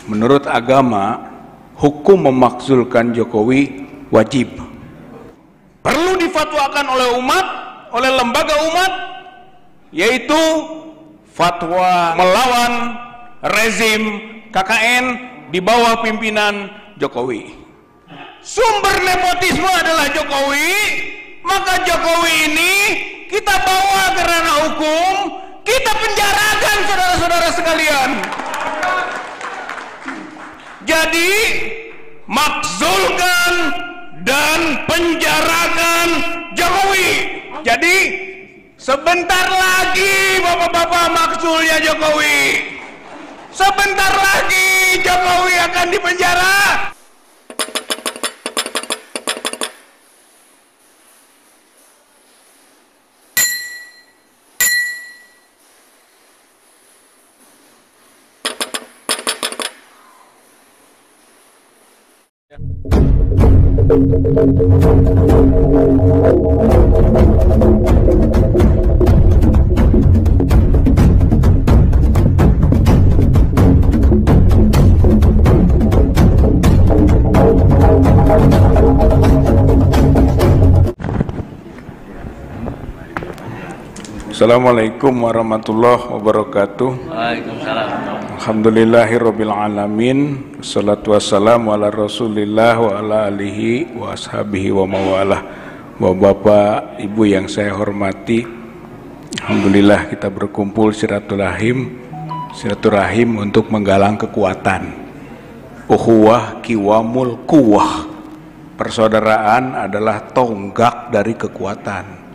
Menurut agama, hukum memakzulkan Jokowi wajib. Perlu difatwakan oleh umat, oleh lembaga umat, yaitu fatwa melawan rezim KKN di bawah pimpinan Jokowi. Sumber nepotisme adalah Jokowi, maka Jokowi ini kita bawa ke ranah hukum, kita penjarakan saudara-saudara sekalian. Jadi makzulkan dan penjarakan Jokowi. Jadi sebentar lagi bapak-bapak makzulnya Jokowi. Sebentar lagi Jokowi akan dipenjara. Assalamualaikum warahmatullahi wabarakatuh. Waalaikumsalam. Alhamdulillahirabbil alamin. Wassalatu wassalamu ala Rasulillah wa ala alihi wa ashabihi wa mawalah. Bapak, Ibu yang saya hormati, alhamdulillah kita berkumpul silaturahim untuk menggalang kekuatan. Ukhuwah kiwamul quwwah. Persaudaraan adalah tonggak dari kekuatan.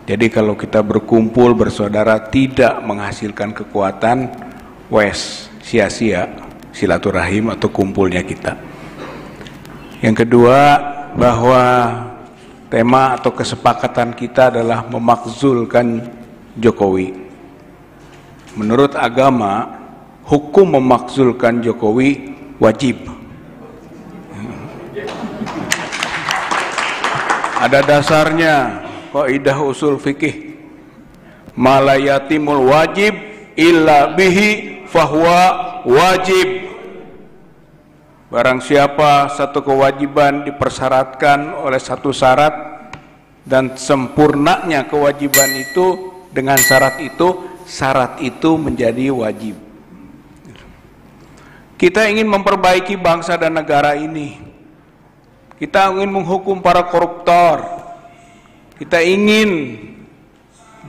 Jadi kalau kita berkumpul bersaudara tidak menghasilkan kekuatan, wes sia-sia silaturahim atau kumpulnya kita. Yang kedua, bahwa tema atau kesepakatan kita adalah memakzulkan Jokowi. Menurut agama, hukum memakzulkan Jokowi wajib. Ada dasarnya. Kaidah usul fikih, malayatimul wajib illa bihi fahuwa wajib. Barang siapa satu kewajiban dipersyaratkan oleh satu syarat dan sempurnanya kewajiban itu dengan syarat itu menjadi wajib. Kita ingin memperbaiki bangsa dan negara ini. Kita ingin menghukum para koruptor. Kita ingin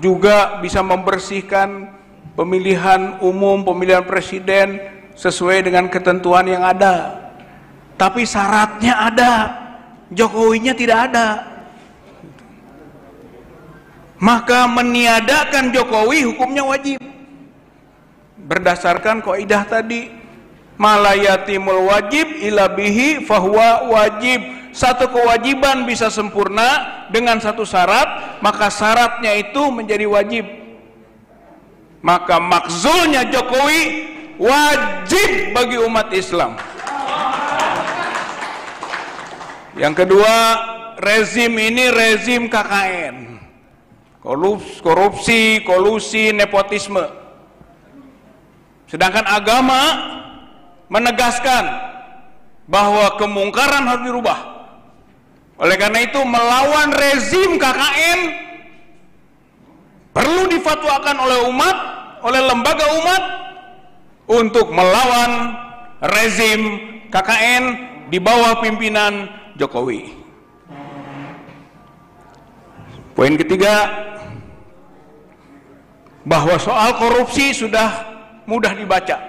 juga bisa membersihkan pemilihan umum, pemilihan presiden sesuai dengan ketentuan yang ada. Tapi syaratnya ada, Jokowinya tidak ada. Maka meniadakan Jokowi hukumnya wajib. Berdasarkan kaidah tadi, malayatimul wajib ila bihi fahuwa wajib. Satu kewajiban bisa sempurna dengan satu syarat, maka syaratnya itu menjadi wajib. Maka makzulnya Jokowi wajib bagi umat Islam. Yang kedua, rezim ini rezim KKN. Korupsi, kolusi, nepotisme. Sedangkan agama menegaskan bahwa kemungkaran harus dirubah. Oleh karena itu melawan rezim KKN perlu difatwakan oleh umat, oleh lembaga umat untuk melawan rezim KKN di bawah pimpinan Jokowi. Poin ketiga, bahwa soal korupsi sudah mudah dibaca.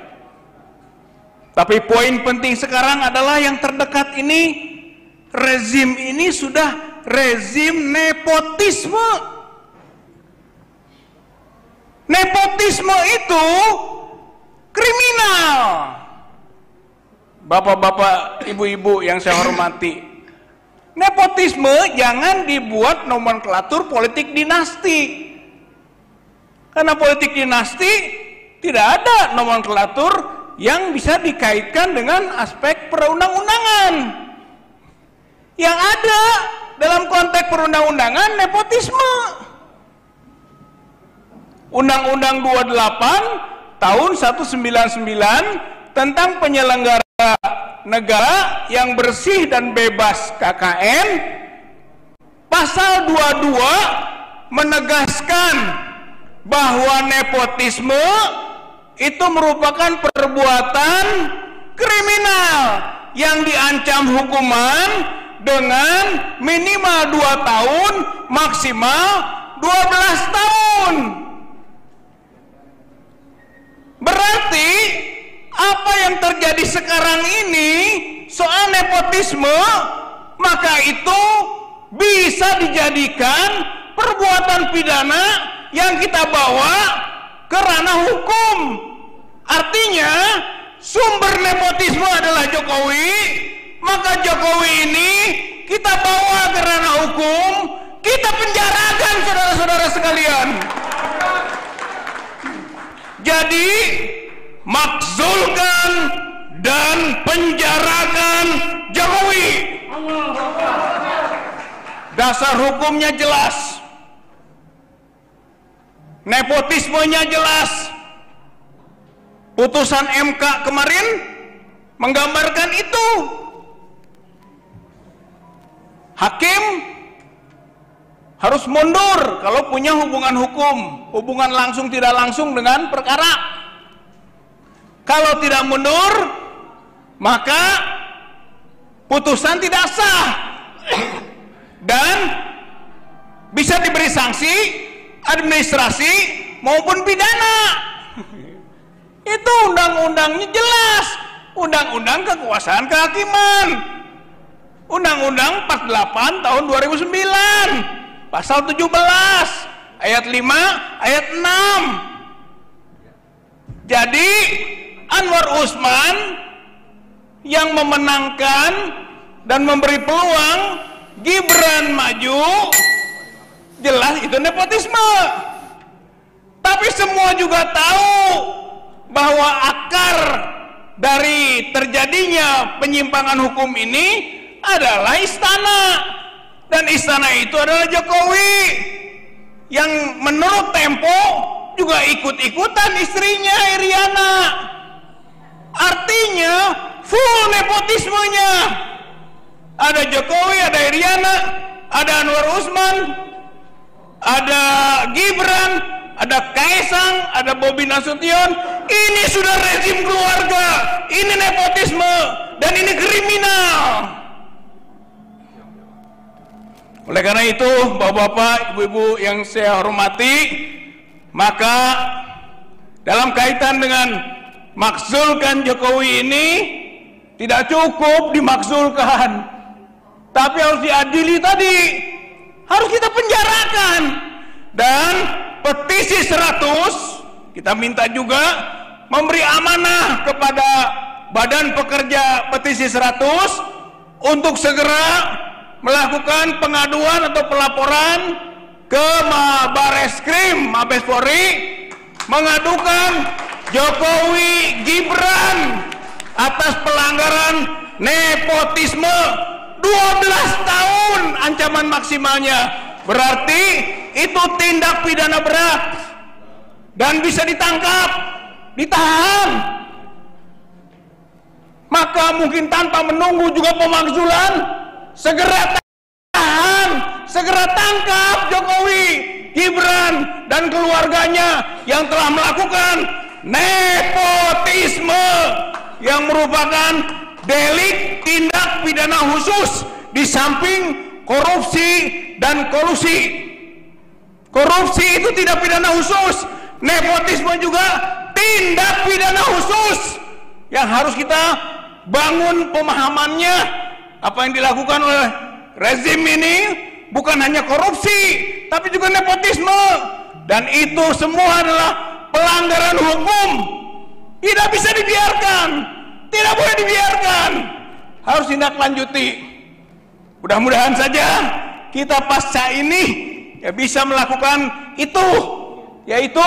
Tapi poin penting sekarang adalah yang terdekat ini, rezim ini sudah rezim nepotisme. Nepotisme itu kriminal. Bapak-bapak, ibu-ibu yang saya hormati, nepotisme jangan dibuat nomenklatur politik dinasti. Karena politik dinasti tidak ada nomenklatur yang bisa dikaitkan dengan aspek perundang-undangan. Yang ada dalam konteks perundang-undangan nepotisme. Undang-Undang 28 tahun 199 tentang penyelenggara negara yang bersih dan bebas KKN, pasal 22 menegaskan bahwa nepotisme itu merupakan perbuatan kriminal yang diancam hukuman dengan minimal 2 tahun, maksimal 12 tahun. Berarti apa yang terjadi sekarang ini soal nepotisme, maka itu bisa dijadikan perbuatan pidana yang kita bawa ke ranah hukum. Artinya sumber nepotisme adalah Jokowi, maka Jokowi ini kita bawa ke ranah hukum, kita penjarakan saudara-saudara sekalian. Jadi makzulkan dan penjarakan Jokowi. Dasar hukumnya jelas, nepotismenya jelas. Putusan MK kemarin menggambarkan itu. Hakim harus mundur kalau punya hubungan hukum, hubungan langsung tidak langsung dengan perkara. Kalau tidak mundur, maka putusan tidak sah dan bisa diberi sanksi administrasi maupun pidana. Itu undang-undangnya jelas, undang-undang kekuasaan kehakiman, Undang-Undang 48 tahun 2009, pasal 17 ayat 5 ayat 6. Jadi Anwar Usman yang memenangkan dan memberi peluang Gibran maju, jelas itu nepotisme. Tapi semua juga tahu bahwa akar dari terjadinya penyimpangan hukum ini adalah istana, dan istana itu adalah Jokowi yang menurut Tempo juga ikut-ikutan istrinya Iriana. Artinya full nepotismenya. Ada Jokowi, ada Iriana, ada Anwar Usman, ada Gibran, ada Kaisang, ada Bobi Nasution. Ini sudah rezim keluarga, ini nepotisme, dan ini kriminal. Oleh karena itu, bapak-bapak, ibu-ibu yang saya hormati, maka dalam kaitan dengan makzulkan Jokowi ini tidak cukup dimakzulkan, tapi harus diadili tadi, harus kita penjarakan. Dan petisi 100 kita minta juga memberi amanah kepada Badan Pekerja Petisi 100 untuk segera melakukan pengaduan atau pelaporan ke Bareskrim Mabes Polri, mengadukan Jokowi Gibran atas pelanggaran nepotisme 12 tahun ancaman maksimalnya. Berarti itu tindak pidana berat dan bisa ditangkap, ditahan. Maka mungkin tanpa menunggu juga pemakzulan, segera tahan, segera tangkap Jokowi, Gibran, dan keluarganya yang telah melakukan nepotisme yang merupakan delik tindak pidana khusus di samping korupsi dan kolusi. Korupsi itu tidak pidana khusus, nepotisme juga tindak pidana khusus yang harus kita bangun pemahamannya. Apa yang dilakukan oleh rezim ini bukan hanya korupsi, tapi juga nepotisme, dan itu semua adalah pelanggaran hukum. Tidak bisa dibiarkan, tidak boleh dibiarkan, harus tindak-lanjuti. Mudah-mudahan saja kita pasca ini ya bisa melakukan itu, yaitu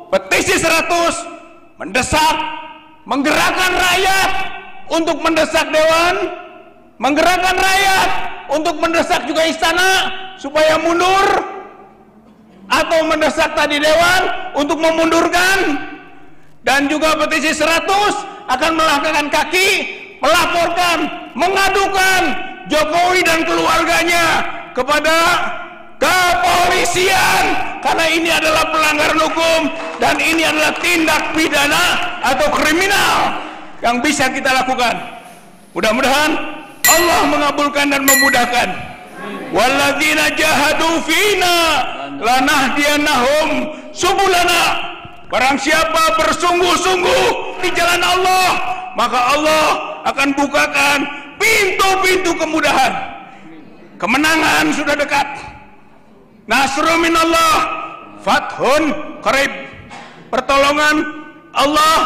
petisi 100 mendesak, menggerakkan rakyat untuk mendesak Dewan, menggerakkan rakyat untuk mendesak juga istana supaya mundur, atau mendesak tadi Dewan untuk memundurkan, dan juga petisi 100 akan melangkahkan kaki, melaporkan, mengadukan Jokowi dan keluarganya kepada kepolisian, karena ini adalah pelanggaran hukum dan ini adalah tindak pidana atau kriminal yang bisa kita lakukan. Mudah-mudahan Allah mengabulkan dan memudahkan. Walladzina jahadu fina lanahdiyannahum subulana. Barang siapa bersungguh-sungguh di jalan Allah, maka Allah akan bukakan pintu-pintu kemudahan. Kemenangan sudah dekat. Nasrun minallah, fathun qarib. Pertolongan Allah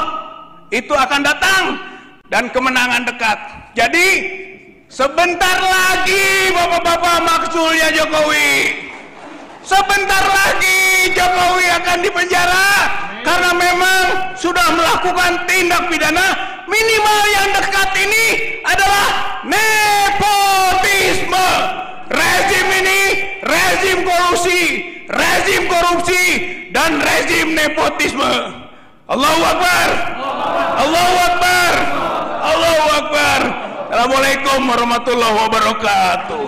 itu akan datang dan kemenangan dekat. Jadi sebentar lagi Bapak-bapak maksulnya Jokowi. Sebentar lagi Jokowi akan dipenjara karena memang sudah melakukan tindak pidana. Minimal yang dekat ini adalah nepotisme. Rezim ini rezim korupsi dan rezim nepotisme. Allahu Akbar. Allahu Akbar. Allahu Akbar. Assalamualaikum warahmatullahi wabarakatuh.